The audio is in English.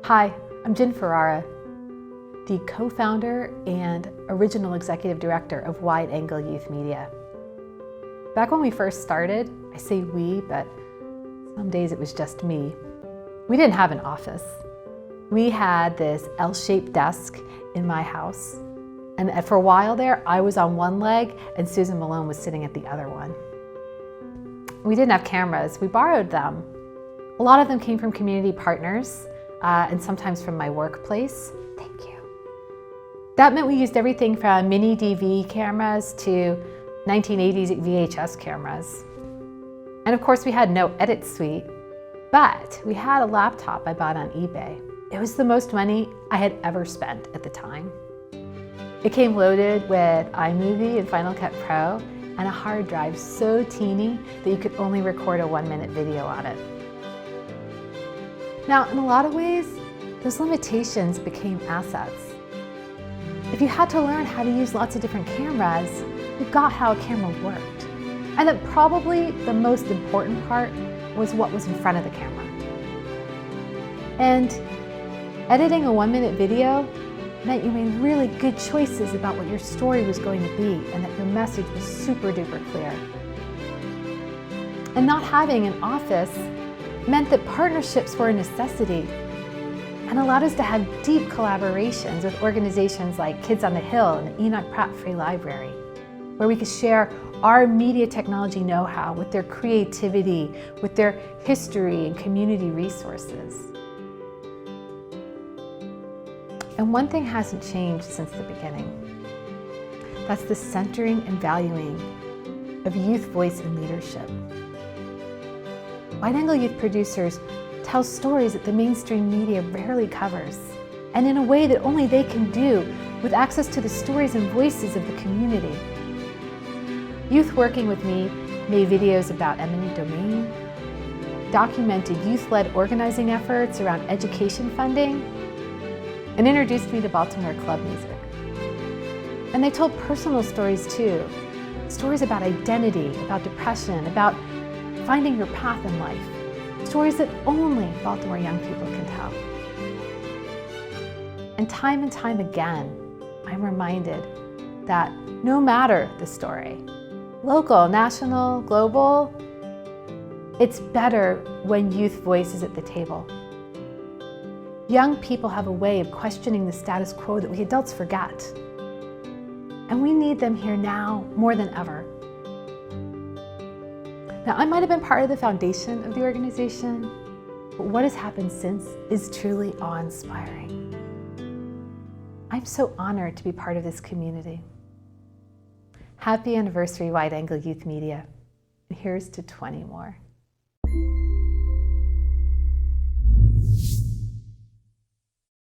Hi, I'm Jen Ferrara, the co-founder and original executive director of Wide Angle Youth Media. Back when we first started, I say we, but some days it was just me, we didn't have an office. We had this L-shaped desk in my house, and for a while there, I was on one leg and Susan Malone was sitting at the other one. We didn't have cameras, we borrowed them. A lot of them came from community partners, and sometimes from my workplace. Thank you. That meant we used everything from mini DV cameras to 1980s VHS cameras. And of course we had no edit suite, but we had a laptop I bought on eBay. It was the most money I had ever spent at the time. It came loaded with iMovie and Final Cut Pro and a hard drive so teeny that you could only record a 1-minute video on it. Now, in a lot of ways, those limitations became assets. If you had to learn how to use lots of different cameras, you got how a camera worked. And that probably the most important part was what was in front of the camera. And editing a 1-minute video meant you made really good choices about what your story was going to be and that your message was super duper clear. And not having an office meant that partnerships were a necessity and allowed us to have deep collaborations with organizations like Kids on the Hill and the Enoch Pratt Free Library, where we could share our media technology know-how with their creativity, with their history and community resources. And one thing hasn't changed since the beginning. That's the centering and valuing of youth voice and leadership. Wide Angle Youth producers tell stories that the mainstream media rarely covers, and in a way that only they can do with access to the stories and voices of the community. Youth working with me made videos about eminent domain, documented youth-led organizing efforts around education funding, and introduced me to Baltimore club music. And they told personal stories too, stories about identity, about depression, about finding your path in life, stories that only Baltimore young people can tell. And time again, I'm reminded that no matter the story, local, national, global, it's better when youth voice is at the table. Young people have a way of questioning the status quo that we adults forget. And we need them here now more than ever. Now, I might have been part of the foundation of the organization, but what has happened since is truly awe-inspiring. I'm so honored to be part of this community. Happy anniversary, Wide Angle Youth Media. And here's to 20 more.